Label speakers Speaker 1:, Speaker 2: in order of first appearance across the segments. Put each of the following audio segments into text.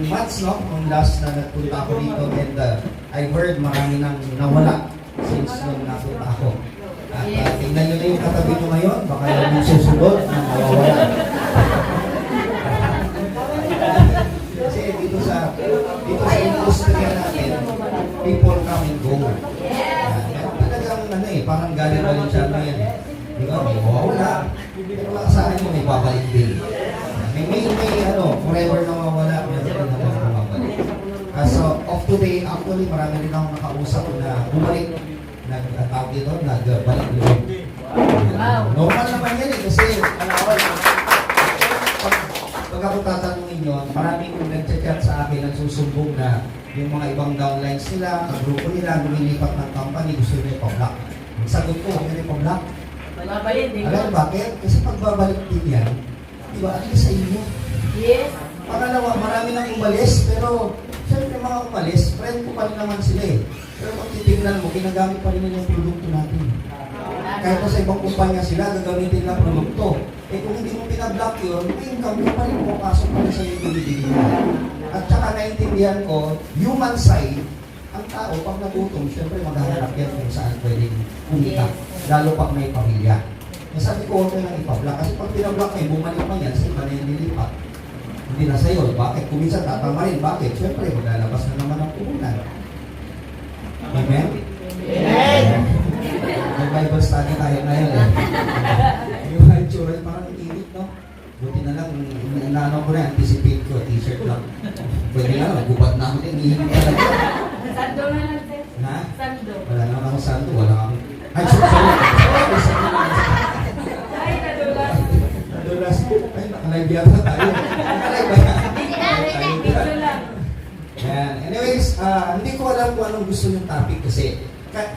Speaker 1: months, no? Kung last na nagpunta ako dito and I heard marami nang nawala since nung napunta ako. At tingnan nyo na yung katabi nyo ngayon, baka yung susunod na nawawala. Kasi dito sa industriya natin, people come and go. Talagang parang galing Valenciano yan eh. Di ba? May mawawala. Pero asahan nyo, may babalik din. May forever na mawawala, meron din na mawawala. So, of today, actually, marami rin akong nakausap na bumalik. Nag-tawag dito, nagbalik loob. Normal naman yan eh, kasi pag ako tatanungin nyo, maraming nag-chat sa akin, nagsusumbong na yung mga ibang downlines nila, grupo nila, lumilipat ng company, gusto nila ipa-block. Ang sagot ko, huwag nila ipa-block. Alam bakit? Kasi pagbabalik din yan, di ba, at least sa inyo.
Speaker 2: Yes.
Speaker 1: Pangalawa, marami nang umalis, pero siyempre mga umalis, friend ko pa rin naman sila eh. Pero kung titignan mo, ginagamit pa rin nila yung produkto natin. Kahit pa sa ibang kumpanya sila, gagamitin lang produkto. Eh kung hindi mo pinablock yun, may income pa rin mo, pasok pa rin sa yung binibigyan mo. At saka naintindihan ko, human side, ang tao, pag nagutom, siyempre maghahanap yan kung saan pwedeng kumita. Lalo pag may pamilya. Nasabi ko, huwag nang ipablock. Kasi pag pinablock kayo, bumalik pa yan, sa iba na yung nilipat. Hindi na sa'yo. Bakit? Kung minsan tatama rin. Bakit? Siyempre, maglalabas na naman ang puhunan. Amen?
Speaker 2: Amen!
Speaker 1: May Bible study tayo ngayon eh. Yung high parang init, no? Buti na lang, inaano ko na, anticipate ko, t-shirt lang. Pwede nga, gubat na ako din, iinit talaga.
Speaker 2: Sando na lang, sir.
Speaker 1: Ha?
Speaker 2: Sando.
Speaker 1: Wala naman akong sando, wala akong... Ay, sorry.
Speaker 2: Ay, nadulas.
Speaker 1: Nadulas. Ay, nakalive yata tayo. Nakalive ba yan?
Speaker 2: Dito lang.
Speaker 1: Yan. Anyways, hindi ko alam kung anong gusto yung topic kasi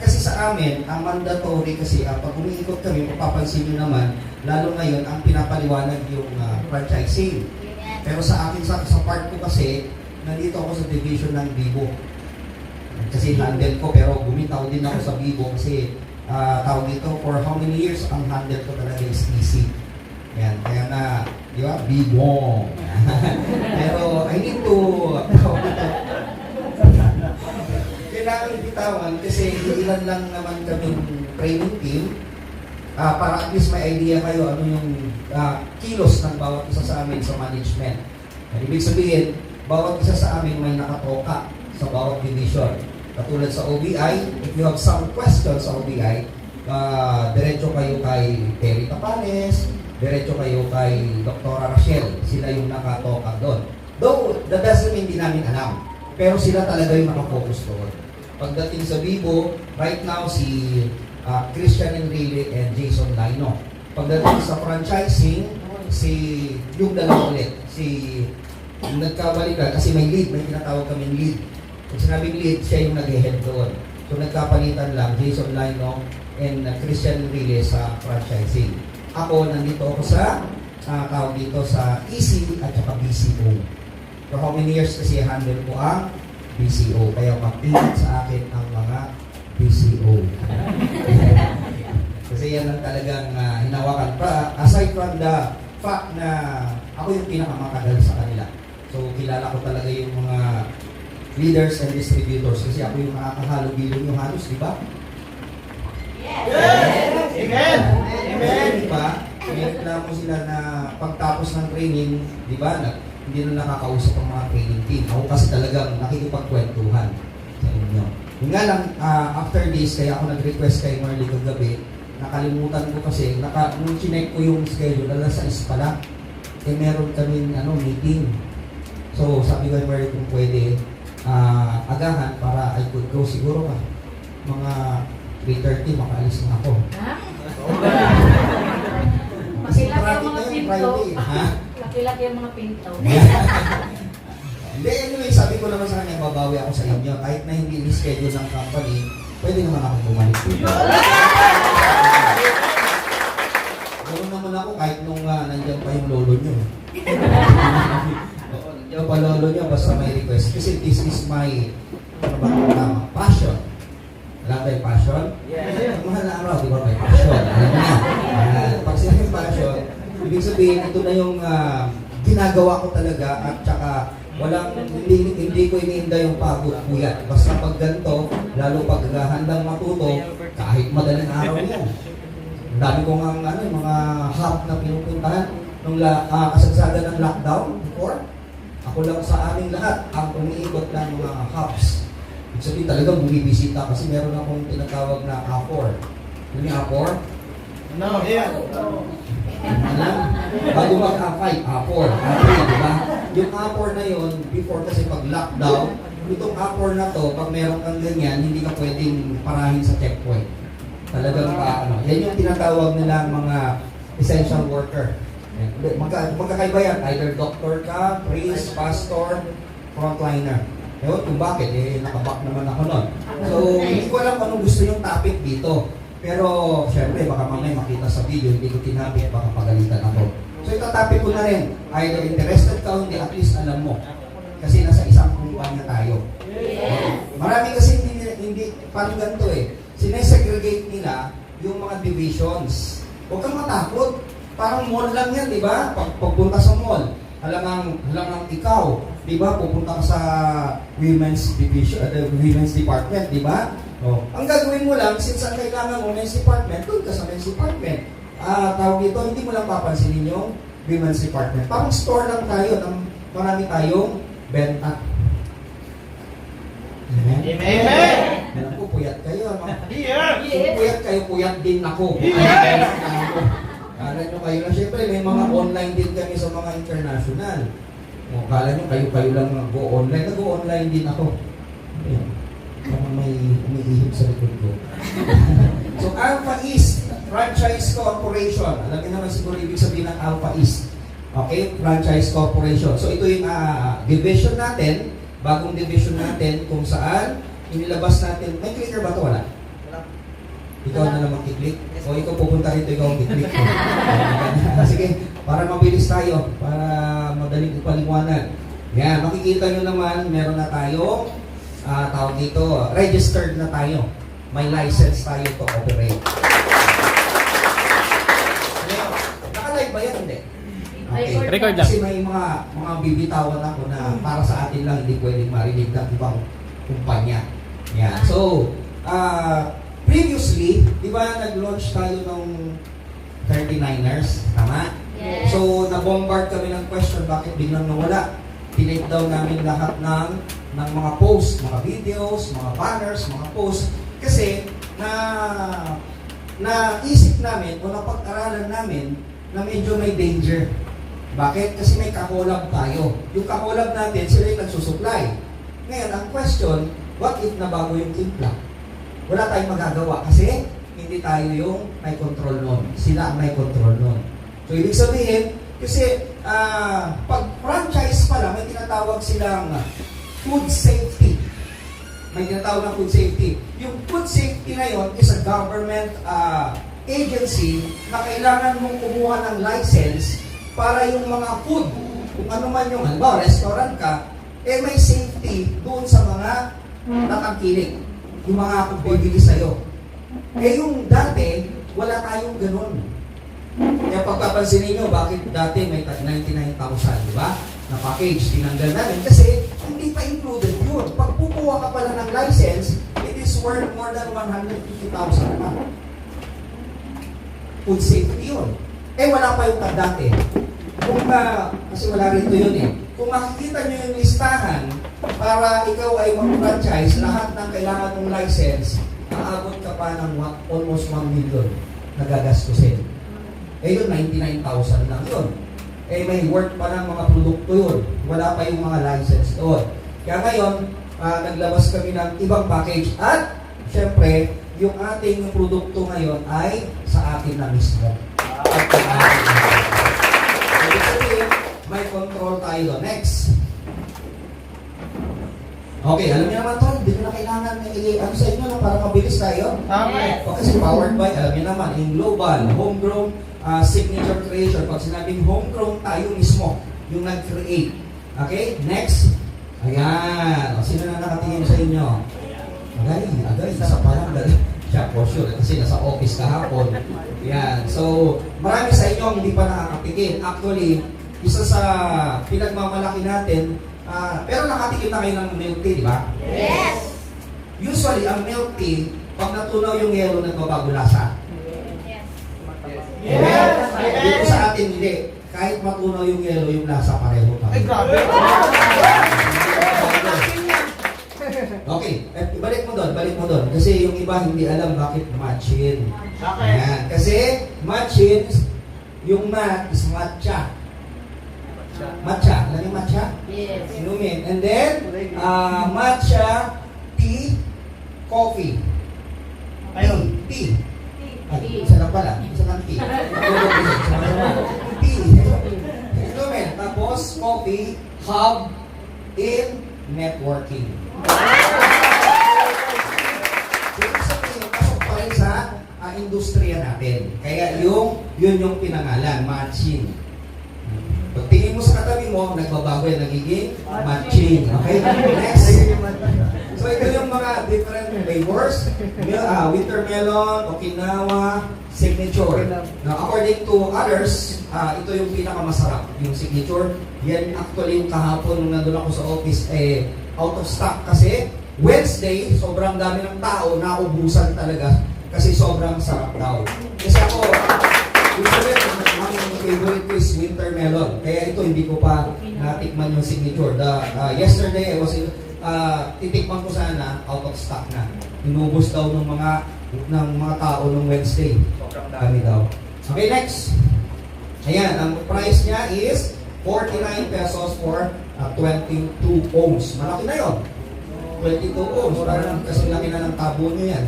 Speaker 1: sa amin, ang mandatory kasi pag umiikot kami, mapapansin nyo naman, lalo ngayon, ang pinapaliwanag yung franchising. Pero sa akin, sa part ko kasi, nandito ako sa division ng Vivo. Kasi handle ko, pero bumitaw din ako sa Vivo kasi tawag dito, for how many years, ang handle ko talaga is easy. Yan, kaya na, di ba, Vivo. Pero I need to, kailangan bitawan kasi ilan lang naman kaming training team para at least may idea kayo ano yung kilos ng bawat isa sa amin sa management. Ibig sabihin, bawat isa sa amin may nakatoka sa bawat division. Katulad sa OBI, if you have some questions sa OBI, diretso kayo kay Terry Tapanes, diretso kayo kay Dr. Rachel. Sila yung nakatoka doon. Though, that doesn't mean di namin alam. Pero sila talaga yung nakafocus doon. Pagdating sa Vivo, right now si Christian Enrile and Jason Lino. Pagdating sa franchising, si yung dalawa ulit, si nagkabalikan kasi may lead, may tinatawag kaming lead. Pag sinabing lead, siya yung nag-head doon. So nagkapalitan lang Jason Lino and Christian Enrile sa franchising. Ako, nandito ako sa tawag dito sa EC at saka BCO. For how many years kasi handle ko ang BCO, kaya mag-ingat sa akin ang mga BCO. Kasi yan lang talagang hinawakan. Aside from the fact na ako yung pinakamatagal sa kanila. So, kilala ko talaga yung mga leaders and distributors kasi ako yung nakakahalo-bilong yung halos, di ba?
Speaker 2: Yes!
Speaker 1: Amen! Amen! Di ba? May reklamo sila na pagtapos ng training, di ba? Hindi na nakakausap ang mga training team. Ako kasi talagang nakikipagkwentuhan sa inyo. Yung nga lang, after this, kaya ako nag-request kay Marley kagabi, nakalimutan ko kasi, nung chinek ko yung schedule, alas 6 pala, eh meron kaming meeting. So, sabi ko kay Marley kung pwede, agahan para I could go siguro mga 3:30, makaalis na ako.
Speaker 2: Ha? Makilaki ang mga pinto. Makilaki ang mga pinto.
Speaker 1: Hindi, anyway, sabi ko naman sa kanya, babawi ako sa inyo. Kahit na hindi ni-schedule ng company, pwede naman ako bumalik dito. Ganoon naman ako kahit nung nandiyan pa yung lolo nyo. Nandiyan pa lolo nyo, basta may request. Kasi this is my passion. Alam ba yung passion? Yes. Mahal na araw, di ba may passion? Alam mo na. Pag sinabing passion, ibig sabihin, ito na yung ginagawa ko talaga at saka Hindi ko iniinda yung pagod, kuya. Basta pag ganito, lalo pag handang matuto, kahit madaling araw yan. Ang dami ko nga yung mga hub na pinupuntahan nung kasagsagan ng lockdown before. Ako lang sa aming lahat ang umiikot ng mga hubs. Ibig sabihin talagang bumibisita kasi meron akong tinatawag na A4. Yung A4?
Speaker 3: No, yeah.
Speaker 1: Bago mag-A5, A4, A3, di ba? Yung A4 na yun, before kasi pag lockdown, itong A4 na to, pag meron kang ganyan, hindi ka pwedeng parahin sa checkpoint. Talagang yan yung tinatawag nila mga essential worker. Magkakaiba yan, either doctor ka, priest, pastor, frontliner. Ewan kung bakit, nakabak naman ako nun. So, hindi ko alam anong gusto yung topic dito. Pero, syempre, baka mamaya makita sa video, hindi ko tinapit, baka pagalitan ako. So, itatapik ko na rin. Either interested ka o hindi, at least alam mo. Kasi nasa isang kumpanya tayo. Marami kasi hindi parang ganito sinesegregate nila yung mga divisions. Huwag kang matakot. Parang mall lang yan, di ba? Pagpunta sa mall, alam ang ikaw, di ba? Pupunta ka sa women's division, women's department, di ba? Oh. Ang gagawin mo lang, since ang kailangan mo men's department, doon ka sa men's department. Tawag dito, hindi mo lang papansinin yung women's department. Parang store lang tayo, marami tayong benta. Amen?
Speaker 3: Amen!
Speaker 1: Alam ko, puyat kayo. No?
Speaker 3: Yeah!
Speaker 1: Kung puyat kayo, puyat din ako. Kala nyo kayo na, syempre may mga online din kami sa mga international. Kala nyo kayo lang go-online. Nag-go-online din ako. Ayan. Parang may umiihip sa likod ko. So, Alpha East Franchise Corporation. Alam niyo naman siguro ibig sabihin ng Alpha East. Okay? Franchise Corporation. So, ito yung division natin, bagong division natin kung saan inilabas natin. May clicker ba ito? Wala? Ikaw na lang mag-click? O ikaw pupunta rito, ikaw mag-click. Sige, para mabilis tayo, para madaling ipaliwanag. Yan, makikita nyo naman, meron na tayo, tawag dito, registered na tayo. May license tayo to operate. Naka-live ba yan? Hindi. Okay.
Speaker 2: Record lang.
Speaker 1: Kasi may mga bibitawan ako na para sa atin lang, hindi pwedeng marinig ng ibang kumpanya. Yan. So, previously, di ba nag-launch tayo ng 39ers? Tama?
Speaker 2: Yes.
Speaker 1: So, na-bombard kami ng question, bakit biglang nawala? Tinake down namin lahat ng mga posts, mga videos, mga banners, mga posts. Kasi, naisip namin o napag-aralan namin na medyo may danger. Bakit? Kasi may kakolab tayo. Yung kakolab natin, sila yung nagsusupply. Ngayon, ang question, what if nabago yung timpla? Wala tayong magagawa kasi hindi tayo yung may control nun. Sila ang may control nun. So, ibig sabihin, kasi pag franchise pala, may tinatawag silang food safety. May tinatawag ng food safety. Yung food safety na yun is a government agency na kailangan mong kumuha ng license para yung mga food, kung ano man yung, halimbawa, restaurant ka, may safety doon sa mga natangkilik. Yung mga bibili sa'yo. Yung dati, wala tayong ganun. Kaya pagpapansin ninyo, bakit dati may 99,000, di ba? Na package, tinanggal namin. Kasi hindi pa included yun. Pag pukuha ka pala ng license, it is worth more than 150,000 na. Food safety yun. Wala pa yung dati. Kasi wala rito yun Kung makikita nyo yung listahan, para ikaw ay mag-franchise, lahat ng kailangan mong license, aabot ka pa ng almost 1 million na gagastusin. Yun, 99,000 lang yun. May worth pa ng mga produkto yun. Wala pa yung mga license doon. Kaya ngayon, naglabas kami ng ibang package at, syempre, yung ating produkto ngayon ay sa atin na mismo. At may control tayo doon. Next. Okay, alam niyo naman to, hindi nyo na kailangan sa inyo para mabilis tayo.
Speaker 3: Amen.
Speaker 1: Kasi powered by, alam niyo naman, yung global, homegrown signature creation. Pag sinabing homegrown, tayo mismo yung nag-create. Okay, next. Ayan. Sino na nakatingin sa inyo? Agay, isa pa lang. Siya, for sure. Kasi nasa office kahapon. Ayan. So, marami sa inyo hindi pa nakakatingin. Actually, isa sa pinagmamalaki natin Pero nakatikim na kayo ng milk tea, di ba?
Speaker 2: Yes.
Speaker 1: Usually, ang milk tea, pag natunaw yung yelo, nagbabago lasa.
Speaker 2: Yes.
Speaker 3: Yes!
Speaker 1: Dito sa atin, hindi. Kahit matunaw yung yelo, yung lasa pareho pa.
Speaker 3: Ay, grabe.
Speaker 1: Okay, balik mo doon. Kasi yung iba hindi alam bakit matchin.
Speaker 3: Bakit?
Speaker 1: Ayan. Kasi matchin, yung mat is matcha. Matcha. Alam yung matcha?
Speaker 2: Yes.
Speaker 1: Inumin. And then, matcha, tea, coffee.
Speaker 3: Ayun.
Speaker 1: Tea. Ay, isa lang pala. Isa lang tea. Tea. Inumin. Tapos, coffee, hub, in, networking. Ibig sabihin, pasok pa rin sa industriya natin. Kaya yun yung pinangalan, matching. Pag tingin mo sa katabi mo, nagbabago yan, nagiging matching. Okay? Next. So ito yung mga different flavors. Winter melon, Okinawa, signature. Now, according to others, ito yung pinakamasarap, yung signature. Yan actually yung kahapon nung nandun ako sa office, out of stock kasi Wednesday, sobrang dami ng tao, naubusan talaga kasi sobrang sarap daw. Kasi ako, usually, ang favorite ko is winter melon. Kaya ito, hindi ko pa natikman yung signature. Yesterday, I was titikman ko sana, out of stock na. Inubos daw ng mga tao nung Wednesday. Kami daw. Okay, next. Ayan, ang price niya is 49 pesos for 22 ohms. Malaki na yun. 22 ohms. Parang kasi laki na ng tabo nyo yan.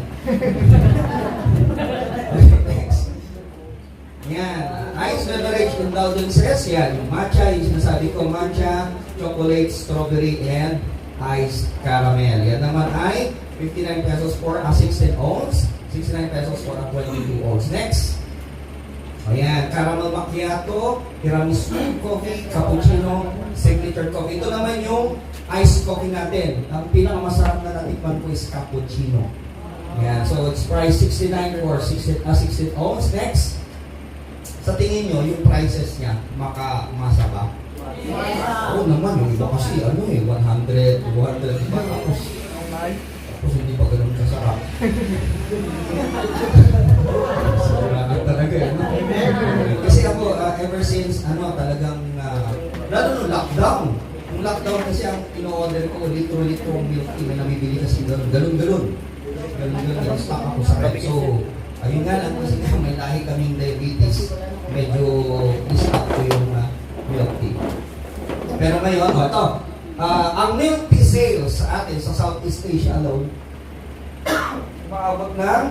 Speaker 1: Next. Yan. Ice beverage indulgences. Yan. Yung matcha, yung sinasabi ko, matcha, chocolate, strawberry, and iced caramel. Yan naman ay 59 pesos for 16 ohms. 69 pesos for 22 ohms. Next. Ayan, caramel macchiato, tiramisu coffee, cappuccino, signature coffee. Ito naman yung iced coffee natin. Ang pinakamasarap na natikman ko is cappuccino. Ayan, so it's priced 69 for 16 ounce. Next, sa tingin nyo, yung prices niya, makamasa ba? Oo naman, yung iba kasi 100, 200, diba? Tapos hindi pa ganun kasarap. Salamat talaga eh. No? Kasi ako, ever since, talagang, lalo nung lockdown. Yung lockdown kasi ang in-order ko, litro-litro milk tea na namibili kasi galon-galon. Galon-galon, stock ako sa rep. So, ayun nga lang kasi may lahi kaming diabetes. Medyo stock ko yung milk tea. Pero ngayon, ito. Ang milk tea sales sa atin sa Southeast Asia alone, maabot ng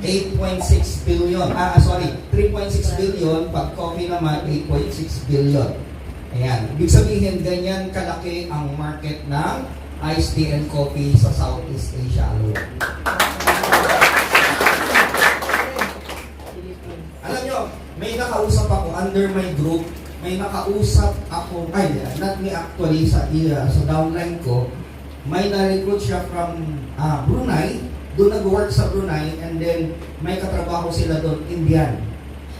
Speaker 1: 8.6 billion. 3.6 billion. Pag coffee naman, 8.6 billion. Ayan. Ibig sabihin, ganyan kalaki ang market ng iced tea and coffee sa Southeast Asia alone. Alam nyo, may nakausap ako under my group. May nakausap ako, not me actually, sa downline ko. May na-recruit siya from Brunei. Doon nag-work sa Brunei, and then may katrabaho sila doon, Indian.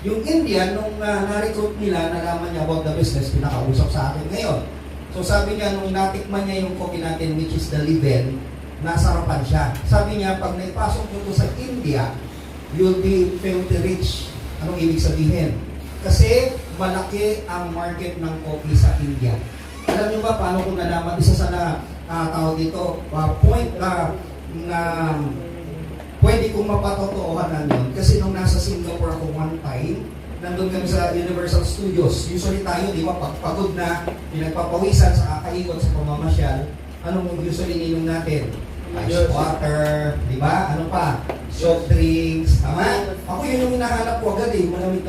Speaker 1: Yung Indian, nung na-recruit nila, nalaman niya about the business, pinakausap sa akin ngayon. So sabi niya, nung natikman niya yung coffee natin, which is the Liben, nasarapan siya. Sabi niya, pag naipasok mo to sa India, you'll be filthy rich. Anong ibig sabihin? Kasi malaki ang market ng coffee sa India. Alam niyo ba paano ko nalaman? Isa sa tawag dito, point na pwede kong mapatotoohanan yun. Kasi nung nasa Singapore ako one time, nandun kami sa Universal Studios. Usually tayo, di ba, pagpagod na, pinagpapawisan sa kakaikot sa pamamasyal, anong usually ninom natin? Ice water, di ba? Ano pa? Soft drinks, tama? Ako yun yung hinahanap ko agad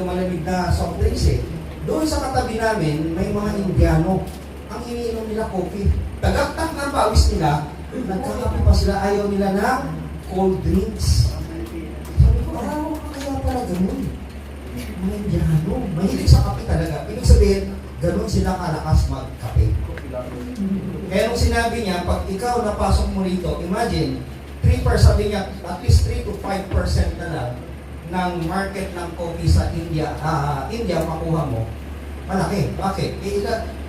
Speaker 1: malamig na soft drinks eh. Doon sa katabi namin, may mga Indiano. Ang iniinom nila coffee. Tagaktak ng pawis nila, nagkakape pa sila, ayaw nila ng cold drinks. Sabi ko, kaya pala ganun. Mga Indiano, mahilig sa kape talaga. Ibig sabihin, ganun sila kalakas magkape. Kaya nung sinabi niya, pag ikaw napasok mo rito, imagine, 3%, sabi niya, at least 3 to 5% na lang ng market ng coffee sa India, India makuha mo. Malaki. Bakit?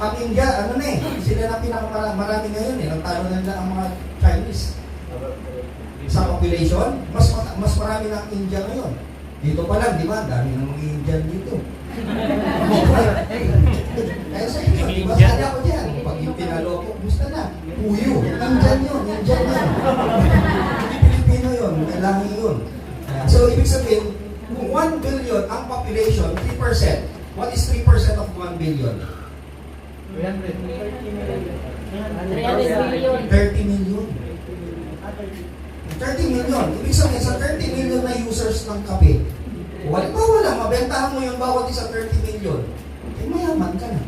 Speaker 1: Ang India, ano na eh, sila na pinakamarami ngayon eh. Nagtalo na nila ang mga Chinese. Sa population, mas marami na ang India ngayon. Dito pa lang, di ba? Dami ng mga Indian dito. Kaya sa inyo, di ba? Sana ako dyan. Pag yung pinalo ko, gusto na. Puyo. Indian yun. Indian yun. Hindi Pilipino yun. Kailangan yun. So, ibig sabihin, kung 1 billion ang population, 3%. What is 3% of 1 billion?
Speaker 2: 300 million.
Speaker 1: 30 million. 30 million. Ibig sabihin, sa 30 million na users ng kape, wala, mabentahan mo yung bawat isa 30 million. Eh, mayaman ka na.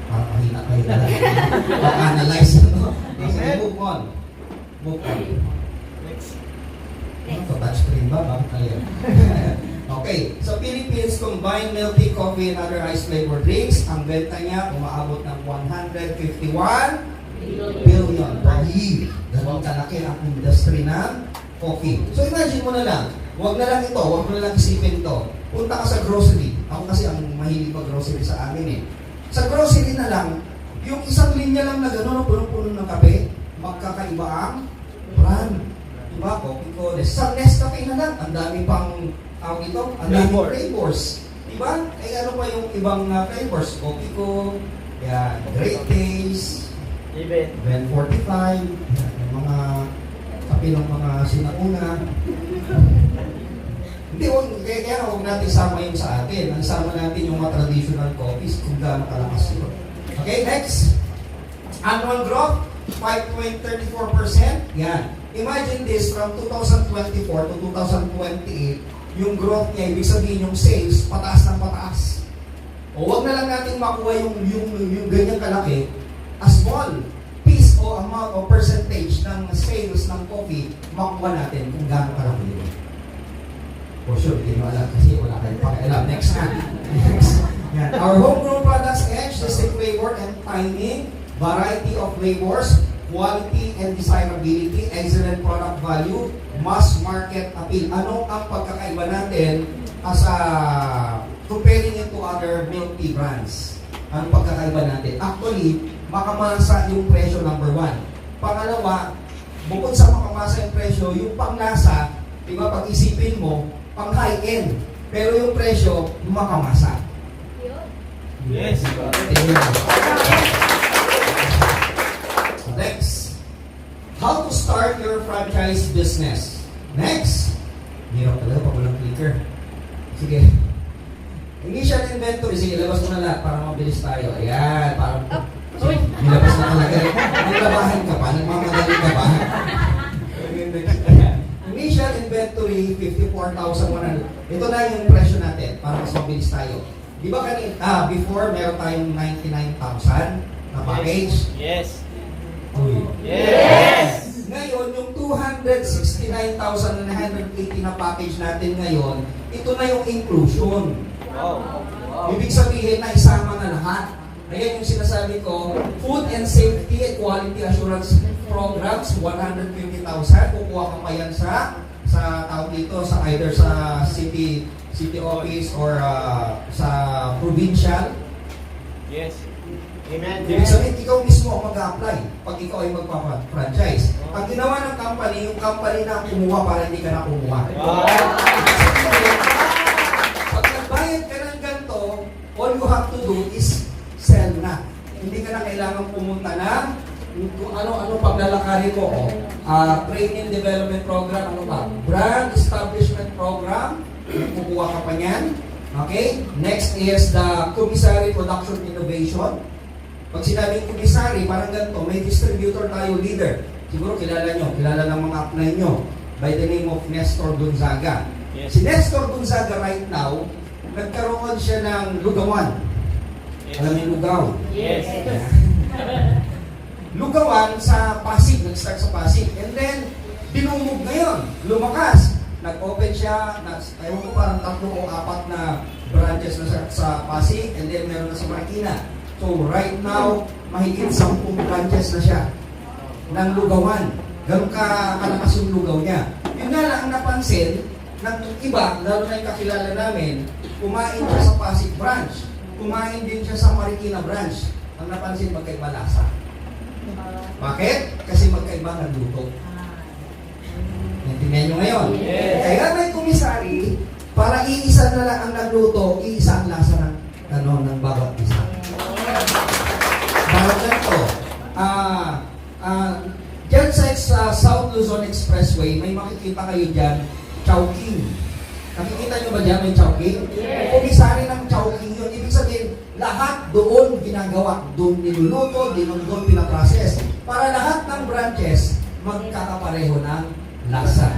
Speaker 1: Mahina kayo na. Pag-analyze, no? Okay, move on. Move on. Ito, touchscreen ba? Bakit tayo? Okay, sa Philippines, combined milk tea, coffee, and other ice flavored drinks, ang benta niya umaabot ng 151 billion per year. Ganun kalaki ang industry ng coffee. So imagine mo na lang, wag na lang isipin ito. Punta ka sa grocery. Ako kasi ang mahilig mag-grocery sa amin eh. Sa grocery na lang, yung isang linya lang na gano'n, punong-puno ng kape, magkakaiba ang brand. Diba? Coffee ko. Sa Nescafe na lang, ang dami pang tawag ito, ang dami flavors. Diba? Eh ano pa yung ibang flavors? Coffee ko, yan, Great Taste, Ben 45, yan, yung mga kape ng mga sinauna. Hindi, kaya huwag natin sama yung sa atin. Ang sama natin yung mga traditional coffees kung gaano kalakas yun. Okay, next. Annual growth, 5.34%. Yan. Imagine this, from 2024 to 2028, yung growth niya, ibig sabihin yung sales, pataas ng pataas. O wag na lang natin makuha yung ganyang kalaki, a small piece o amount o percentage ng sales ng coffee, makuha natin kung gaano kalaki yun. For sure, hindi mo alam kasi wala kayong pakialam. Next na. Yan. Our homegrown products edge, distinct flavor and timing, variety of flavors, quality and desirability, excellent product value, mass market appeal. Ano ang pagkakaiba natin as comparing it to other milk tea brands? Ano pagkakaiba natin? Actually, makamasa yung presyo number 1. Pangalawa, bukod sa makamasa yung presyo, yung panglasa, di ba, pag-isipin mo, pang high-end. Pero yung presyo, makamasa.
Speaker 3: Yes.
Speaker 1: Next. How to start your franchise business. Next. Hirap talaga pag walang clicker. Sige. Initial inventory. Sige, labas mo na lahat para mabilis tayo. Ayan. Para... Sige, nilabas na talaga. Naglabahan ka pa. Nagmamadali ka pa. Initial inventory, 54,100. Ito na yung presyo natin para mas mabilis tayo. Di ba kanina, before meron tayong 99,000 na package?
Speaker 3: Yes.
Speaker 1: Uy.
Speaker 3: Yes.
Speaker 1: Ngayon, yung 269,980 na package natin ngayon, ito na yung inclusion.
Speaker 3: Wow.
Speaker 1: Ibig sabihin na isama na lahat. Ayan yung sinasabi ko, food and safety and quality assurance programs, 150,000. Kukuha ka pa yan sa tawag dito, sa either sa city office or sa provincial.
Speaker 3: Yes. Amen.
Speaker 1: Ibig sabihin, ikaw mismo ang mag-apply pag ikaw ay magpa-franchise. Ang ginawa ng company, yung company na ang kumuha para hindi ka na kumuha.
Speaker 3: Wow.
Speaker 1: Pag nagbayad ka ng ganito, all you have to do is sell na. Hindi ka na kailangan pumunta na kung ano paglalakarin mo. Training Development Program, ano ba? Brand Establishment Program, kukuha ka pa niyan. Okay? Next is the Commissary Production Innovation. Pag sinabing commissary, parang ganito, may distributor tayo, leader. Siguro kilala ng mga upline nyo by the name of Nestor Gonzaga.
Speaker 3: Yes.
Speaker 1: Si Nestor Gonzaga right now, nagkaroon siya ng lugawan.
Speaker 3: Yes.
Speaker 1: Alam niyo lugaw?
Speaker 3: Yes.
Speaker 1: Lugawan sa Pasig, nag-start sa Pasig. And then, dinumog ngayon, lumakas. Nag-open siya, ewan ko parang 3 o 4 na branches na sa Pasig, and then meron na sa Marikina. So right now, mahigit 10 branches na siya ng lugawan. Ganun kalakas yung lugaw niya. Yun nga lang ang napansin, ng iba, lalo na yung kakilala namin, kumain siya sa Pasig branch. Kumain din siya sa Marikina branch. Ang napansin, magkaiba lasa. Bakit? Kasi magkaiba ng luto. Naintindihan nyo ngayon?
Speaker 3: Yes.
Speaker 1: Kaya may komisari, para iisa na lang ang nagluto, iisa ang lasa ng bawat isa. Parang ganito, dyan sa South Luzon Expressway, may makikita kayo dyan, Chowking. Nakikita nyo ba dyan may Chowking?
Speaker 2: Yes.
Speaker 1: Komisari ng Chowking yun. Ibig sabihin, lahat doon ginagawa. Doon niluluto, doon pinaprocess. Para lahat ng branches, magkakapareho ng lasa.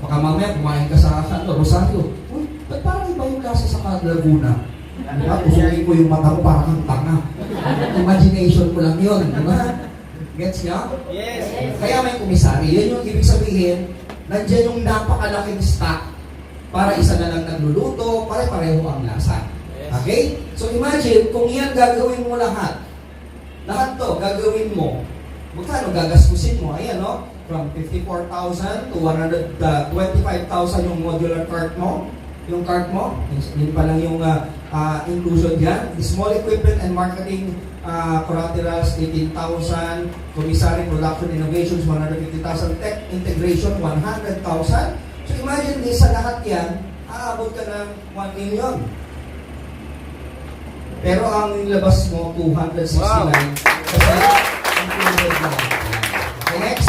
Speaker 1: Baka mamaya kumain ka sa Rosario. Uy, ba't parang iba yung lasa sa Laguna? Diba? Usungin ko yung mata ko para kang tanga. Imagination ko lang yun. Diba? Gets niya?
Speaker 3: Yes.
Speaker 1: Kaya may komisari. Yun yung ibig sabihin, nandiyan yung napakalaking stock para isa na lang nagluluto, pare-pareho ang lasa. Okay? So imagine, kung yan gagawin mo lahat to, gagawin mo, magkano gagastusin mo? Ayan, no? From 54,000 to 125,000 yung modular cart mo. Yung cart mo, yun pa lang yung inclusion dyan. Small equipment and marketing collaterals, 18,000. Commissary production innovations, 150,000. Tech integration, 100,000. So imagine this, sa lahat yan, aabot ka ng 1 million. Pero ang labas mo, 269.
Speaker 3: Wow.
Speaker 1: Kasi included na. Okay, next.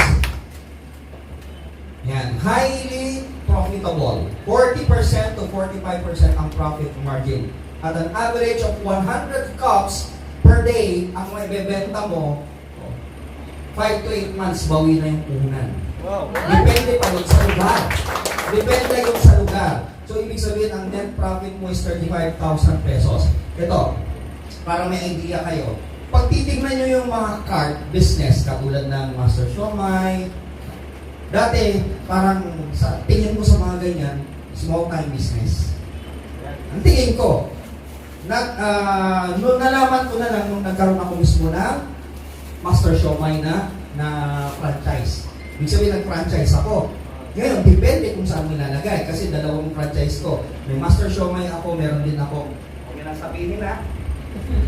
Speaker 1: Yan, highly profitable. 40% to 45% ang profit margin. At an average of 100 cups per day, ang may bebenta mo, 5 to 8 months bawi na yung puhunan.
Speaker 3: Wow.
Speaker 1: Depende pa yun sa lugar. Depende yun sa lugar. So, ibig sabihin, ang net profit mo is 35,000 pesos. Ito, para may idea kayo. Pag titignan nyo yung mga cart business, katulad ng Master Siomai, dati, parang sa tingin ko sa mga ganyan, small time business. Ang tingin ko, nung nalaman ko na lang nung nagkaroon ako mismo ng Master Siomai na franchise. Ibig sabihin, nag-franchise ako. Ngayon, depende kung saan mo nilalagay. Kasi dalawang franchise ko. May Master Siomai ako, meron din ako. Huwag nyo lang sabihin na.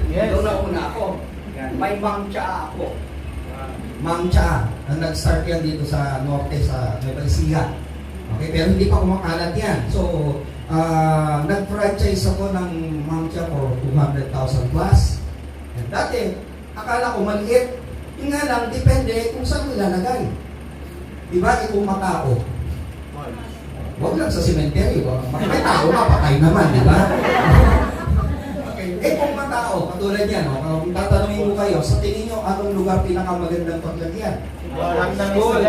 Speaker 3: Yes.
Speaker 1: Doon na una ako. Yan. May Mang Cha ako. Mang Cha. Ang nag-start yan dito sa norte, sa Nueva Ecija. Okay, pero hindi pa kumakalat yan. So, nag-franchise ako ng Mang Cha for 200,000 plus. And dati, akala ko maliit. Yung nga lang, depende kung saan mo ilalagay. Diba, kung matao. Huwag lang sa cemetery. May tao, mapatay naman, di ba? Kung matao, katulad yan, kung tatanungin mo kayo, sa tingin nyo, anong lugar pinakamagandang paglagyan?
Speaker 3: School.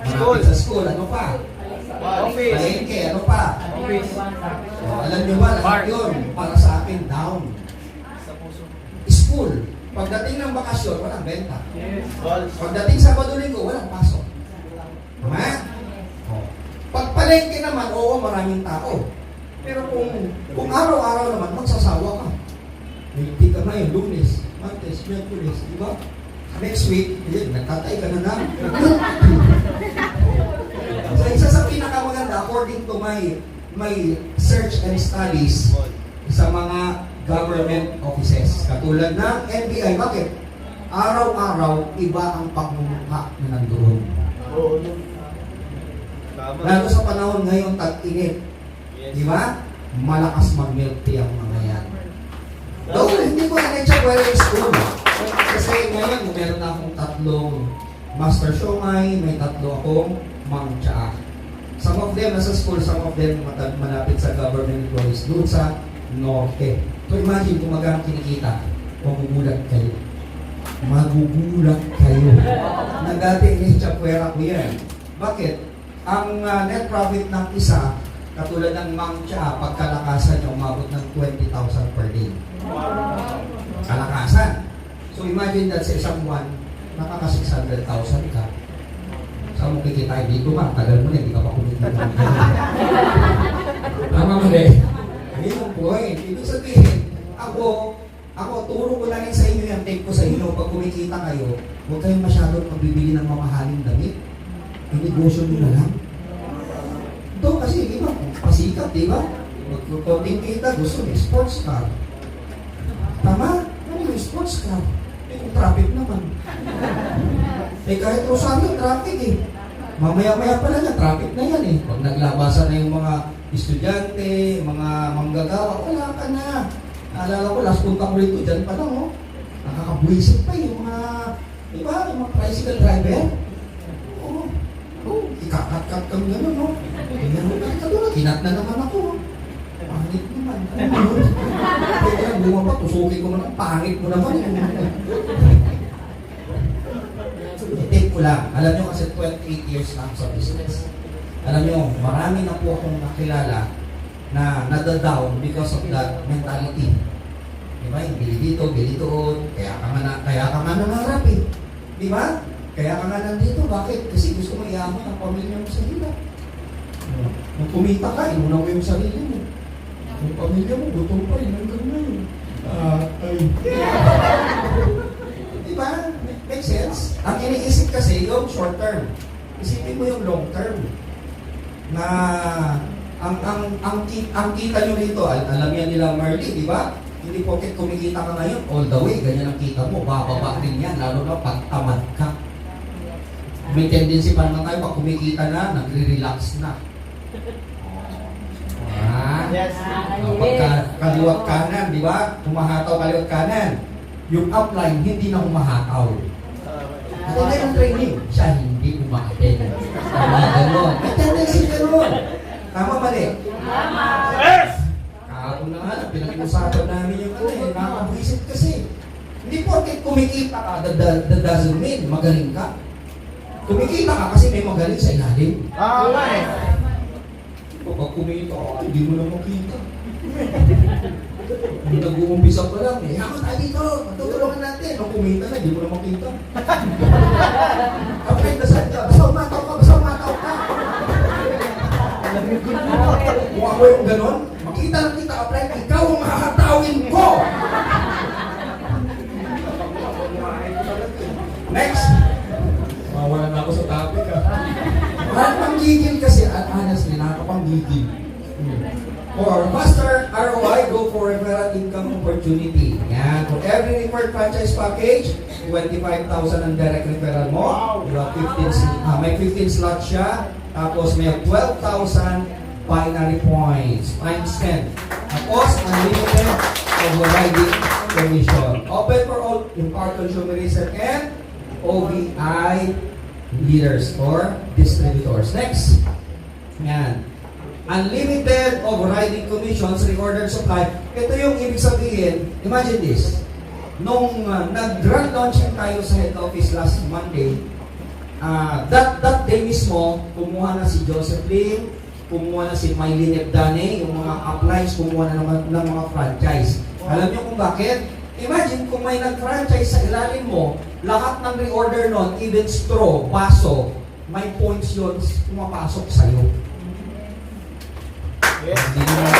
Speaker 1: Malapit sa school, ano pa?
Speaker 3: Office.
Speaker 1: Palengke, ano pa?
Speaker 3: Office.
Speaker 1: Alam nyo ba, lahat yun, para sa akin, down. School. Pagdating ng bakasyon, walang benta.
Speaker 3: Yes.
Speaker 1: Pagdating sa Linggo, walang pasok. Tama? Pag palengke naman, oo, maraming tao. Pero kung araw-araw naman, magsasawa ka. Hindi ka ngayon, Lunes, Martes, Miyerkules, di ba? Next week, nagtatay ka na na. So, isa sa pinakamaganda, according to my search and studies sa mga government offices, katulad ng NBI, bakit? Araw-araw, iba ang pagmumukha na nandoon. Lalo sa panahon ngayon, tag-init. Di ba? Malakas mag-milk tea ang mga yan. Though, hindi ko na-check whether it's school. Kasi ngayon, meron na akong 3 Master Siomai, may 3 akong Mang Cha. Some of them nasa school, some of them malapit sa government employees doon sa norte. So imagine kung magkano kinikita, magugulat kayo. Magugulat kayo. Nagdati ni Chapuera ko yan. Bakit? Ang net profit ng isa, katulad ng Mang Cha, pagkalakasan niya umabot ng 20,000 per day. Kalakasan. So imagine that sa isang buwan, nakaka-600,000 ka. Saan mo kikita dito ma? Tagal mo na, hindi ka pa kumita. Tama mo rin. Ayun yung point. Ibig sabihin, ako, turo ko lang sa inyo yan, take ko sa inyo. Pag kumikita kayo, huwag kayong masyadong magbibili ng mamahaling damit. Yung negosyo nyo na lang. Ito kasi, sikat, di ba? Magkukunting kita, gusto may sports car. Tama? Ano yung sports car? Eh, kung traffic naman. Eh, kahit Rosario, traffic eh. Mamaya-maya pa lang yan, traffic na yan eh. Pag naglabasan na yung mga estudyante, mga manggagawa, wala ka na. Naalala ko, last punta ko rito, dyan pa lang, oh. Nakakabuisit pa yung mga, di ba, yung mga tricycle driver. Oo. Oo, ikakat-kat kami gano'n, no? Ganyan mo ka doon, kinat na naman ako. Pangit naman. Pwede lang lumabas, tusukin ko naman, pangit mo naman. Take ko lang. Alam nyo kasi 28 years na ako sa business. Alam nyo, marami na po akong nakilala na nadadown because of that mentality. Diba? Yung bili dito, bili doon, kaya ka nga nangarap eh. Diba? Kaya ka nga nandito. Bakit? Kasi gusto mo iaman ang pamilya mo sa hirap. Nung kumita ka, inunaw mo yung sarili mo. Yung pamilya mo, gutom pa rin hanggang ngayon. Diba? Make sense? Ang iniisip kasi yung short term. Isipin mo yung long term. Na ang kita nyo rito, alam yan nila Marley, di ba? Hindi porket kumikita ka ngayon, all the way, ganyan ang kita mo, bababa din yan, lalo na pag tamad ka. May tendency pa naman tayo, pag kumikita na, nagre-relax na.
Speaker 3: Yes.
Speaker 1: Pagka kaliwat kanan, di ba? Humahataw kaliwat kanan. Yung upline, hindi na humahataw. At hindi ang training, siya hindi umaaten. Tama, gano'n. May tendency gano'n. Tama mali?
Speaker 2: Tama.
Speaker 3: Yes!
Speaker 1: Kahapon na nga, pinag-usapan namin yung ano eh, nakakabwisit kasi. Hindi porket kumikita ka, that doesn't mean magaling ka. Kumikita ka kasi may magaling sa ilalim.
Speaker 3: Tama eh.
Speaker 1: Kapag kumita ka, hindi mo na makita. Kung nag-uumpisa pa lang, ako tayo dito, matutulungan natin. Nung kumita na, hindi mo na makita. Kapag nasaan ka, basta umataw ka. Kung ako yung ganon, makita lang kita, apply, ikaw ang hahatawin ko! Next! Mawala na ako sa topic Nakakapanggigil kasi, at honestly, nakakapanggigil. For faster ROI, go for referral income opportunity. Yan. For every referred franchise package, 25,000 ang direct referral mo. You have 15, may 15 slots siya. Tapos may 12,000 binary points. Times 10. Tapos, unlimited overriding commission. Open for all empowered consumerism and OBI leaders or distributors. Next. Yan. Unlimited overriding commissions, reorder supply. Ito yung ibig sabihin, imagine this. Nung nag-grand launching tayo sa head office last Monday, that day mismo, kumuha na si Joseph Lim, kumuha na si Mylene Ebdane, yung mga uplines, kumuha na naman ng mga franchise. Alam niyo kung bakit? Imagine kung may nag-franchise sa ilalim mo, lahat ng reorder nun, even straw, baso, may points yun, pumapasok sa'yo.
Speaker 3: Yes.
Speaker 1: Hindi naman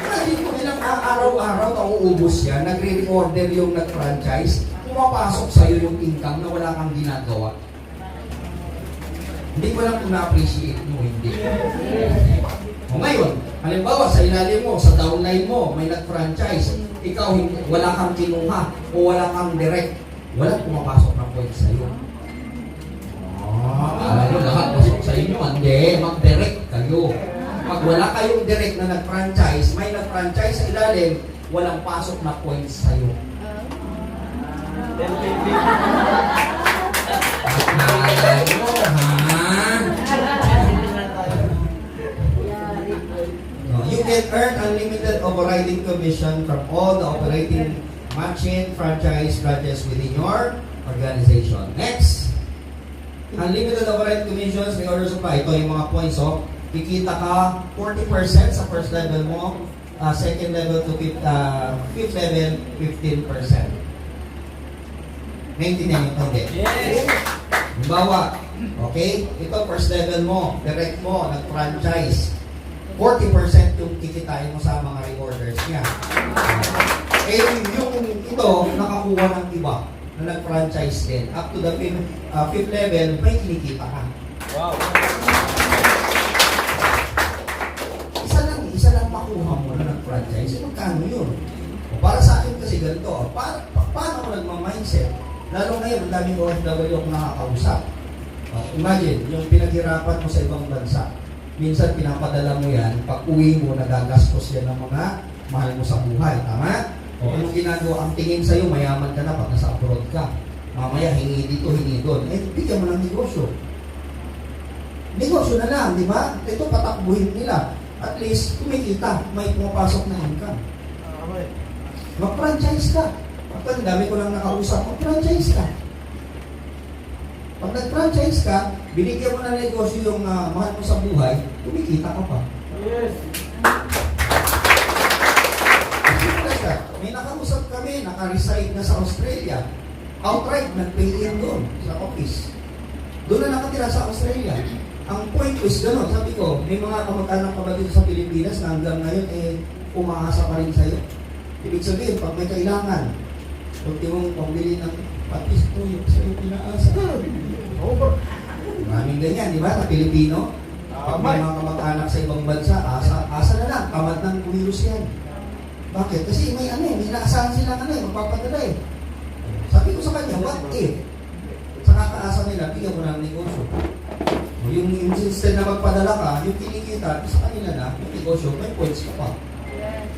Speaker 1: Imagine kung ilang araw-araw na uubos yan, nagre-reorder yung nag-franchise, pumapasok sa'yo yung income na wala kang ginagawa. Hindi ko lang kung na-appreciate mo, hindi. O ngayon, halimbawa sa ilalim mo, sa downline mo, may nag-franchise, ikaw wala kang kinuha o wala kang direct, wala pumapasok na point sa'yo. Alam nyo, lahat pasok sa inyo, hindi, mag-direct kayo. Pag wala kayong direct na nag-franchise, may nag-franchise sa ilalim, walang pasok na points sa'yo. Alam mo, ha? You can earn unlimited overriding commission from all the operating matching franchise branches within your organization. Next. Unlimited override commissions, reorder supply. Ito yung mga points, oh. Kikita ka 40% sa first level mo, second level to fifth level, 15%. Naintindihan yung hindi?
Speaker 3: Yes!
Speaker 1: Bawa, okay? Ito first level mo, direct mo, nag-franchise. 40% yung kikitain mo sa mga reorders niya. Eh, yung ito, nakakuha ng iba na nag-franchise din. Up to the fifth level, may kinikita ka.
Speaker 3: Wow!
Speaker 1: makuha mo na ng franchise, magkano yun? O para sa akin kasi ganito, paano ko nagmamindset? Lalo ngayon, ang daming OFW akong nakakausap. Imagine, yung pinaghirapan mo sa ibang bansa. Minsan pinapadala mo yan, pag uwi mo, nagagastos yan ng mga mahal mo sa buhay. Tama? O anong ginagawa? Ang tingin sa'yo, mayaman ka na pag nasa abroad ka. Mamaya, hingi dito, hingi doon. Eh, bigyan mo ng negosyo. Negosyo na lang, di ba? Ito, patakbuhin nila. At least, kumikita, may pumapasok na income. Mag-franchise ka. Pag dami ko lang nakausap, mag-franchise ka. Pag nag-franchise ka, binigyan mo na negosyo yung mahal mo sa buhay, kumikita ka pa.
Speaker 3: Yes.
Speaker 1: May nakausap kami, naka-reside na sa Australia. Outright, nag-pay-in doon sa office. Doon na nakatira sa Australia. Ang point is gano'n, sabi ko, may mga kamag-anak ka ba dito sa Pilipinas na hanggang ngayon, umaasa pa rin sa'yo. Ibig sabihin, pag may kailangan, huwag mong pambili ng patis po yung sa'yo pinaasa. Maraming ganyan, di ba, na Pilipino? Pag may mga kamag-anak sa ibang bansa, asa na lang, tamad ng virus yan. Bakit? Kasi may inaasahan silang magpapadala eh. Sabi ko sa kanya, what if? Sa kakaasa nila, bigyan mo ng negosyo. Yung instead na magpadala ka, yung kinikita, sa kanila na, yung negosyo, may points ka pa.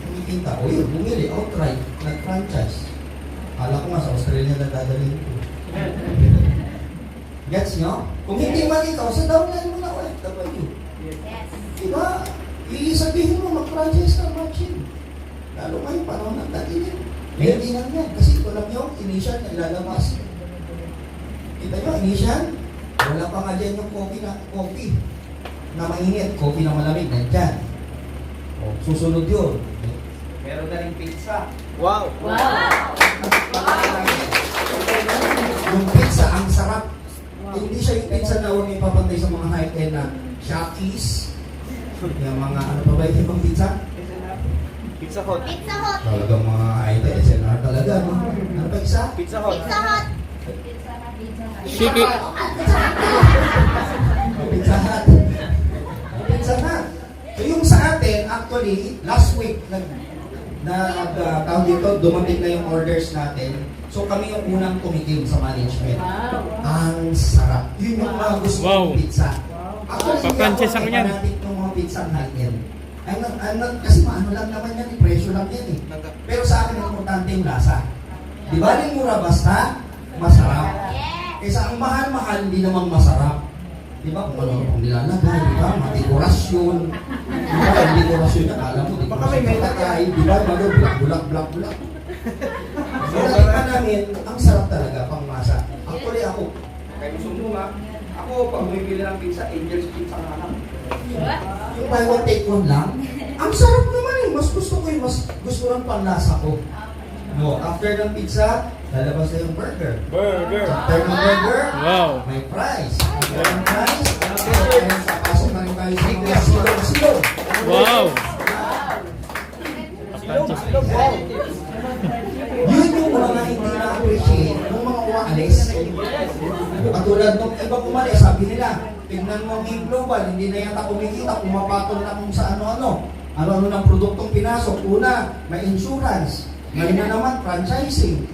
Speaker 1: Kumikita, o yun, bumili, outright, nag-franchise. Kala ko nga sa Australia na dadalhin ko. Gets nyo? Kung hindi man ikaw, sa downline mo na OFW.
Speaker 2: Yes.
Speaker 1: Diba? Iisabihin mo, mag-franchise ka, matching. Lalo ngayon, panahon ng dating. Hindi lang yan. Kasi ito lang yung initial na ilalabas. Kita nyo, initial, wala pa nga dyan yung coffee na mainit, coffee na malamig, nandyan. O, susunod yun. Meron na rin pizza.
Speaker 3: Wow.
Speaker 2: Wow!
Speaker 1: Yung pizza, ang sarap. Hindi siya yung pizza na huwag ipapantay sa mga high-end na Shakey's. Yung mga, ano pa ba yung ibang pizza?
Speaker 3: Pizza Hut.
Speaker 2: Pizza Hut!
Speaker 1: Talagang mga high-end, SNR talaga, no? Ano pa isa?
Speaker 3: Pizza Hut.
Speaker 2: Pizza Hut!
Speaker 4: Shiki.
Speaker 1: Pizza Hut. Pizza Hut. So yung sa atin, actually, last week, tawag dito, dumating na yung orders natin. So kami yung unang tumikim sa management.
Speaker 2: Wow!
Speaker 1: Ang sarap. Yun yung mga gusto
Speaker 4: Wow.
Speaker 1: kong pizza. Actually,
Speaker 4: Pa-franchise ako yan.
Speaker 1: fanatic ng mga pizza high-end. Kasi maano lang naman yan, presyo lang yan eh. Pero sa akin, importante yung lasa. Di ba rin mura basta, masarap. Kaysa ang mahal-mahal, hindi namang masarap. Di ba? Kung ano kung nilalagay, di ba? Dekorasyon. Di ba? Yung dekorasyon na, alam mo,
Speaker 3: Baka may
Speaker 1: dekorasyon di ba? Bulak-bulak-bulak. So, nakita namin, ang sarap talaga, pang masa. Actually, ako, kaya gusto mo nga, ako, pag bumibili ng pizza, Angel's Pizza nga lang. Yung buy one, take one lang, ang sarap naman eh. Mas gusto ko yung, mas gusto ng panlasa ko. No, after ng pizza, lalabas na yung burger.
Speaker 4: Burger.
Speaker 1: After ng burger,
Speaker 4: Wow.
Speaker 1: may fries. After ng fries, papasok na rin tayo sa mga silog-silog.
Speaker 4: Wow.
Speaker 3: Wow.
Speaker 1: Yun yung mga hindi na-appreciate ng mga umalis. Katulad nung ibang umalis, sabi nila, tingnan mo ang global, hindi na yata kumikita, pumapatol na kung sa ano-ano. Ano-ano ng produktong pinasok. Una, may insurance. Ngayon na naman, franchising.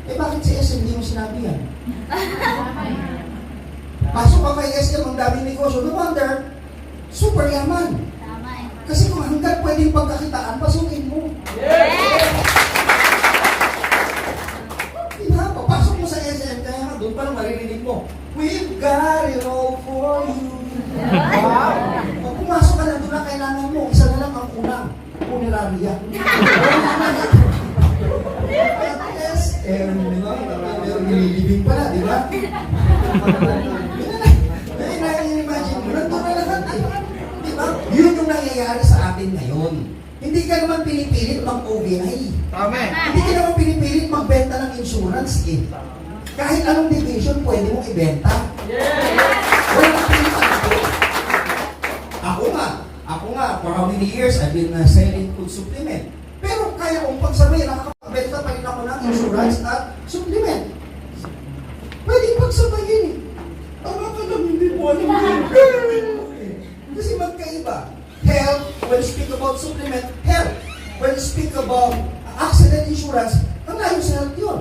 Speaker 1: Eh bakit si SM hindi mo sinabi yan? Pasok pa kay SM, ang daming negosyo. No wonder, super yaman.
Speaker 2: Tama eh.
Speaker 1: Kasi kung hanggang pwedeng pagkakitaan, pasukin mo. Diba? Papasok mo sa SM, kaya nga doon pa lang maririnig mo, we've got it all for you. Wow! Pag pumasok ka na doon na kailangan mo, isa na lang ang unang, punerarya. SM, di ba? Pero nililibing pala, di ba? Dahil na-imagine mo, nandun na lahat eh. Di ba? Yun yung nangyayari sa atin ngayon. Hindi ka naman pinipilit mag-OBI.
Speaker 3: Tama eh.
Speaker 1: Hindi ka naman pinipilit magbenta ng insurance eh. Kahit anong division, pwede mong ibenta. Wala pilitan ako. Ako nga, for how many years, I've been selling food supplement. Pero kaya kong pagsabay, nakakapagbenta pa rin ako ng insurance at supplement. Pwede pagsabayin eh. Tama ka lang, hindi mo alam yun. Kasi magkaiba. health, when you speak about supplement, health. When you speak about accident insurance, ang layo sa health yun.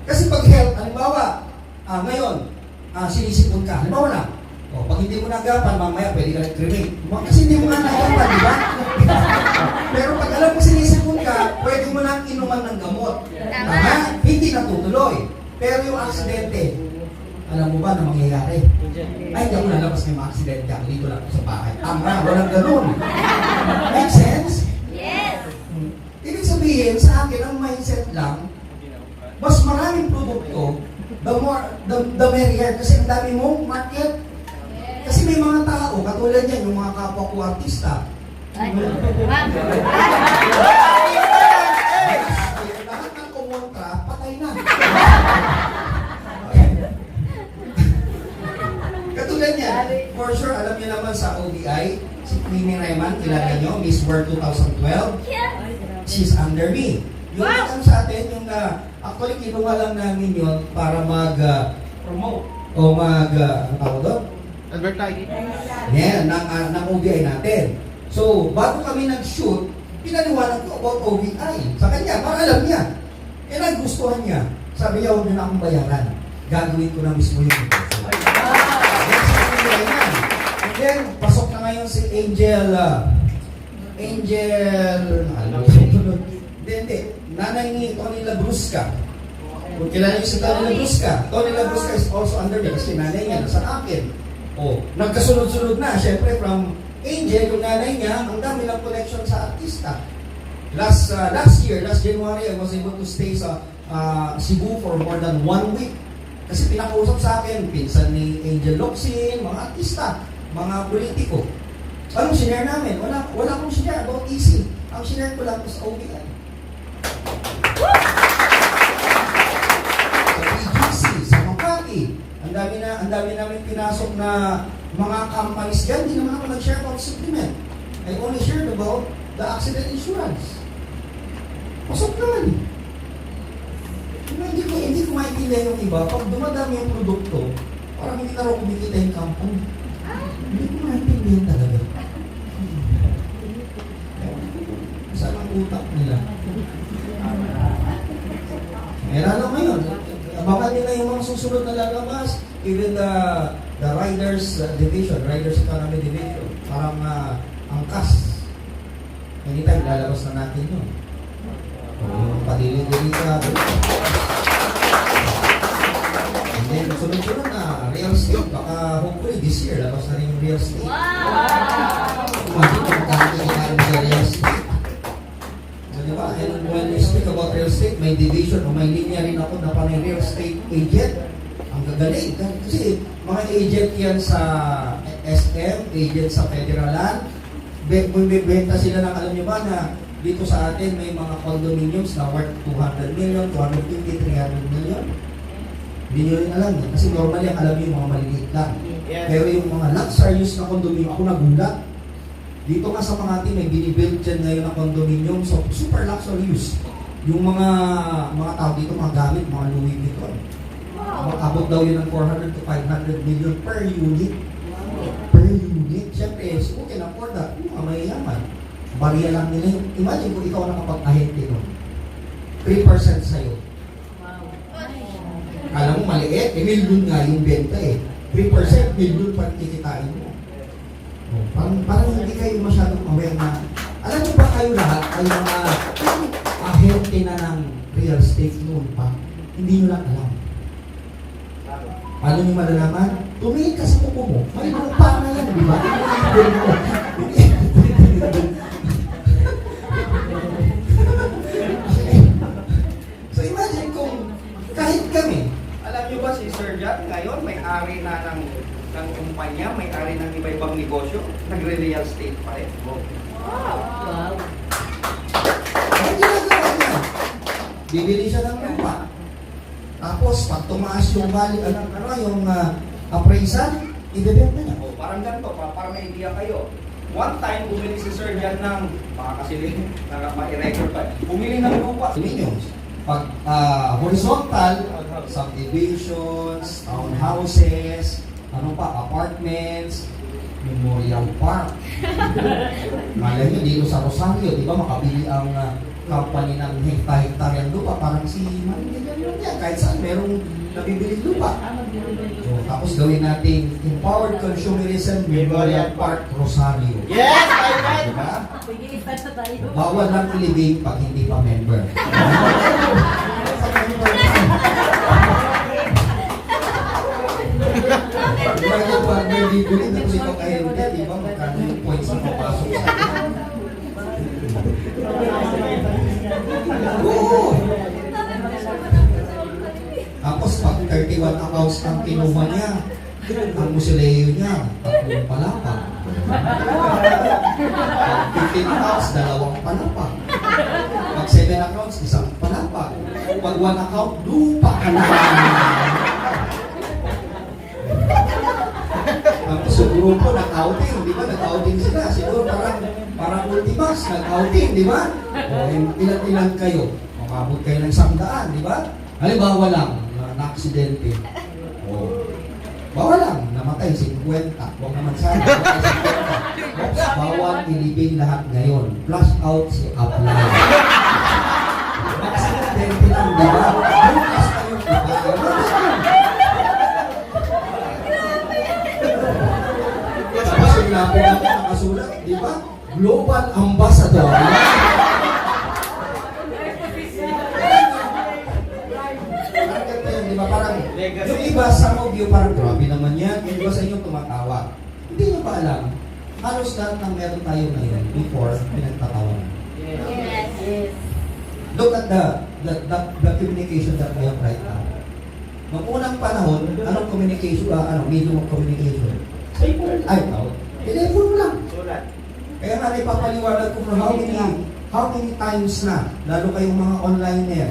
Speaker 1: Kasi pag health, halimbawa, ngayon, sinisipon ka. Halimbawa na, pag hindi mo nagapan, mamaya pwede ka nag-cremate. Kasi hindi mo nga nagapan, di ba? Pero pag alam mo sinisipon ka, pwede mo nang inuman ng gamot. Tama? Hindi natutuloy. Pero yung aksidente, alam mo ba na mangyayari? Ay, hindi ako lalabas ng mga aksidente ako dito lang sa bahay. Tama, walang ganun. Make sense?
Speaker 2: Yes!
Speaker 1: Ibig sabihin, sa akin, ang mindset lang, mas maraming produkto, the merrier. Kasi ang dami mong market. Kasi may mga tao, katulad yan, yung mga kapwa ko artista.
Speaker 2: Ay, ma'am.
Speaker 1: Lahat ng kumontra, patay na. Katulad yan, for sure, alam niyo naman sa OBI, si Queenie Rayman, kilala niyo, Miss World 2012. She's under me. Yung wow. Sa atin, yung actually kinuha lang namin yun para mag-promote o ano tawag doon?
Speaker 3: Advertise.
Speaker 1: Yeah, ng OBI natin. So, bago kami nag-shoot, pinaliwanag ko about OBI sa kanya, para alam niya. Eh, nagustuhan niya. Sabi niya, huwag niyo na akong bayaran. Gagawin ko na mismo yung ito. And then, pasok na ngayon si Angel, hindi, nanay ni Tony Labrusca. Kung kilala niyo si Tony Labrusca, Tony Labrusca is also under me kasi nanay niya nasa akin. Nagkasunod-sunod na, syempre from Angel, yung nanay niya, ang dami ng connection sa artista. Last year, last January, I was able to stay sa Cebu for more than 1 week. Kasi pinakausap sa akin, pinsan ni Angel Locsin, mga artista, mga politiko. Anong sinare namin? Wala akong sinare about easy. Ang sinare ko lang sa OBI. Sa PGC, sa Makati, ang dami namin pinasok na mga companies dyan, hindi naman ako nag-share about supplement. I only shared about the accident insurance. Pasok naman. Hindi ko maintindihan yung iba. Pag dumadami yung produkto, parang hindi na raw kumikita yung company. Hindi ko maintindihan talaga. Saan ang utak nila? Meron lang ngayon. Abangan nila yung mga susunod na lalabas. Even the Riders Division, Riders Economy Division. Parang angkas. Anytime lalabas na natin yun. Yung padili-dili ka. And then, sunod-sunod na real estate. Baka hopefully this year, labas na rin yung real estate.
Speaker 2: Wow!
Speaker 1: Imagine kung dami ikalim sa real estate. So, diba? And when we speak about real estate, may division o may linya rin ako na panay real estate agent. Ang gagaling. Kasi mga agent yan sa SM, agent sa federalan. Bibenta sila ng, alam nyo ba na dito sa atin may mga condominiums na worth 200 million, 250, 300 million. Hindi nyo rin alam yan. Kasi normally ang alam nyo yung mga maliliit lang.
Speaker 3: Yes.
Speaker 1: Pero yung mga luxurious na condominium, ako nagulat. Dito nga sa Makati may binibuild dyan ngayon na condominium. So super luxurious. Yung mga tao dito, mga gamit, mga Louis Vuitton. Abot daw yun ng 400 to 500 million per unit. Per unit. Siyempre, who can afford that? Yung mga mayayaman. Bariya lang nila yung, imagine kung ikaw nakapag-ahente nun. 3% sa'yo. Alam mo, maliit. Million nga yung benta eh. 3%, million pa kikitain mo. Parang hindi kayo masyadong aware na, alam mo ba kayo lahat ay mga ahente na ng real estate noon pa? Hindi nyo lang alam. Paano nyo malalaman? Tumingin ka sa kuko mo. May lupa na yan, di ba? So imagine kung kahit kami,
Speaker 5: Alam niyo ba si Sir John ngayon may-ari na ng kumpanya, may-ari ng iba-ibang negosyo, nagre-real estate pa rin.
Speaker 2: Wow!
Speaker 1: ano ginagawa niya? Bibili siya ng lupa. Tapos, pag tumaas yung value, yung appraisal, ibebenta niya.
Speaker 5: Parang ganito, para may idea kayo. One time, bumili si Sir John ng, baka kasi ma-record pa, bumili ng lupa.
Speaker 1: Dominions. Pag horizontal, subdivisions, townhouses, apartments, Memorial Park. Malay nyo, dito sa Rosario, di ba, makabili ang company ng hektar-hektar yung lupa, parang si Manila yan, kahit saan merong nabibili lupa. So, tapos gawin natin Empowered Consumerism Memorial Park Rosario.
Speaker 3: Yes, my friend!
Speaker 1: Diba?
Speaker 2: Sige, isa na tayo.
Speaker 1: Bawal lang ilibing pag hindi pa member. Lalo pag may bibili na kung ikaw kayo din, di ba? Magkano yung points na papasok sa akin? Oo! Tapos pag 31 accounts ang kinuha niya, ang musileo niya, 3 palapa. Pag 15 accounts, 2 palapa. Pag 7 accounts, 1 palapa. Pag 1 account, lupa ka na. Tapos sa grupo, nag-outing, di ba? Nag-outing sila. Siguro parang Ultimax, nag-outing, di ba? O, ilan-ilan kayo. Makabot kayo ng 100, di ba? Halimbawa lang, na-aksidente. O, bawal lang, namatay 50. Huwag naman sana, namatay 50. Oops, bawal ilibing lahat ngayon. Flush out si apply. Aksidente lang, di ba? Bukas kayo, di ba? Tapos yung lapo natin nakasulat, di ba? Global Ambassador. Parang ganito yun, di ba? Parang, yung iba sa Mobio, parang grabe naman yan. Yung iba sa inyo tumatawa. Hindi nyo ba alam? Halos lahat ng meron tayo ngayon before, pinagtatawanan.
Speaker 2: Yes.
Speaker 1: Look at the communication that we have right now. Noong unang panahon, anong communication, medium of communication? Ay, telephone lang.
Speaker 3: Sulat.
Speaker 1: Kaya nga ipapaliwanag ko for how many times na, lalo kayong mga onliner.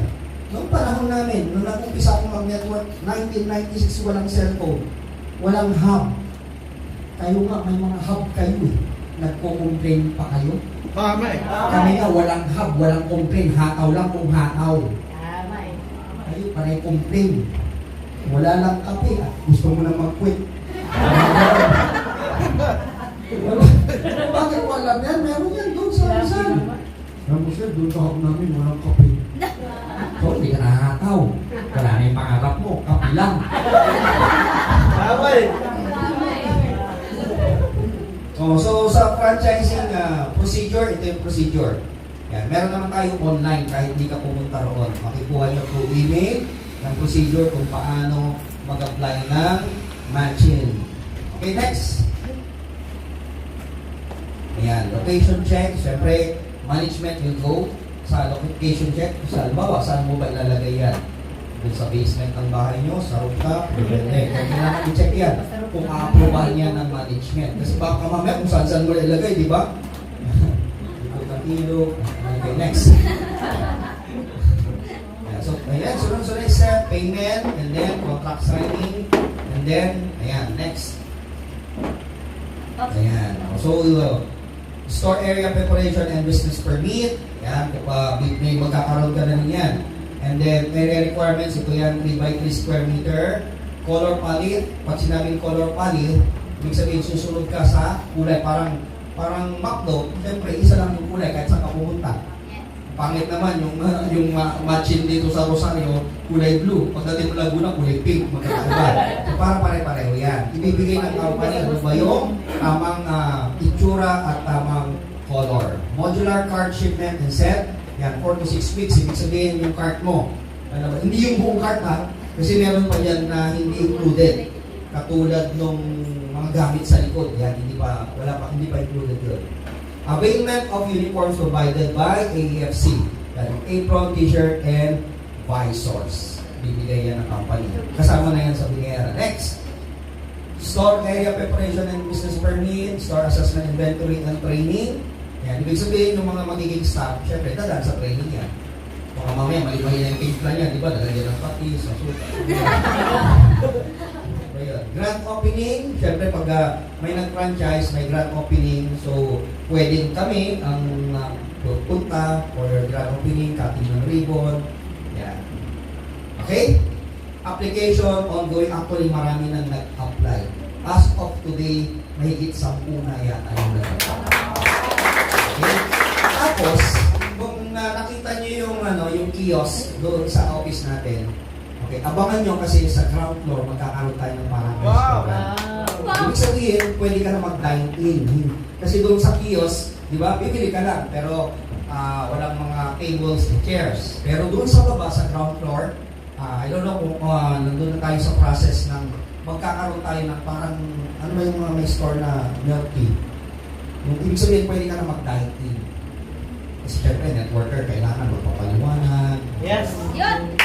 Speaker 1: Noong panahon namin, nung nag-umpisa akong mag-network, 1996, walang cellphone, walang hub. Kayo nga, may mga hub kayo eh. Nagko-complain pa kayo.
Speaker 3: Tama eh.
Speaker 1: Kami nga, walang hub, walang complain, hataw lang kung hataw.
Speaker 2: Tama eh.
Speaker 1: Kayo, panay complain. Wala lang kape, gusto mo na mag-quit. Bakit wala yan? Meron yan doon sa Rizal. Alam mo sir, doon sa hub namin, walang kape. So, hindi ka nakakataw. Wala na yung pangarap mo, kape lang.
Speaker 3: Tama eh.
Speaker 1: So sa franchising procedure, ito yung procedure. Yan, meron naman tayo online kahit hindi ka pumunta roon. Makikuha nyo through email ng procedure kung paano mag-apply ng matching. Okay, next. Ayan, location check. Siyempre, management will go sa location check. Sa halimbawa, saan mo ba ilalagay yan? Doon sa basement ng bahay nyo, sa rooftop, depende. Kaya kailangan i-check yan kung a-approval niya ng management. Kasi baka mamaya kung saan mo ilalagay, di ba? Ikot ng ilog. Okay, next. So, ayan, sunod-sunod step, payment, and then contract signing, and then, ayan, next. Ayan. So, store area preparation and business permit. Ayan, may magkakaroon ka na rin yan. And then, area requirements, ito yan, 3 by 3 square meter. Color palette, pag sinabing color palette, ibig sabihin susunod ka sa kulay, parang McDo, siyempre, isa lang yung kulay kahit saan ka pumunta. Pangit naman yung matching dito sa Rosario, kulay blue. Pagdating mo Laguna, kulay pink, magkakaiba. So, para pare-pareho yan. Ibibigay ng company, ano ba yung tamang itsura at tamang color. Modular card shipment and set. Yan, 4 to 6 weeks, ibig sabihin yung cart mo. Ano, hindi yung buong cart ha, kasi meron pa yan na hindi included. Katulad nung mga gamit sa likod, yan, hindi pa included yun. Availment of uniforms provided by AEFC. Yan, apron, t-shirt, and visors. Bibigay yan ng company. Kasama na yan sa bigayara. Next, store area preparation and business permit, store assessment, inventory, and training. Yan, ibig sabihin yung mga magiging staff, syempre, dadaan sa training yan. Baka mamaya, mali-mali na yung case plan yan, di ba? Nalagyan ng patis, sa suka. Grand opening, syempre pag may nag-franchise, may grand opening, so pwedeng kami ang punta for grand opening, cutting ng ribbon. Yan. Okay? Application, ongoing, actually marami nang nag-apply. As of today, mahigit 10 na yata yung nagtatapos. Okay? Tapos, kung nakita niyo yung, yung kiosk doon sa office natin, okay, abangan nyo kasi sa ground floor, magkakaroon tayo ng parang
Speaker 3: Wow!
Speaker 1: restaurant.
Speaker 2: Wow.
Speaker 1: Ibig sabihin, pwede ka na mag-dine in. Kasi doon sa kiosk, di ba, bibili ka lang, pero walang mga tables and chairs. Pero doon sa baba, sa ground floor, I don't know kung nandun na tayo sa process ng magkakaroon tayo ng parang, ano ba yung mga may store na milk tea? Yung ibig sabihin, pwede ka na mag-dine in. Kasi syempre, networker, kailangan magpapaliwanag.
Speaker 3: Yes.
Speaker 2: Yun!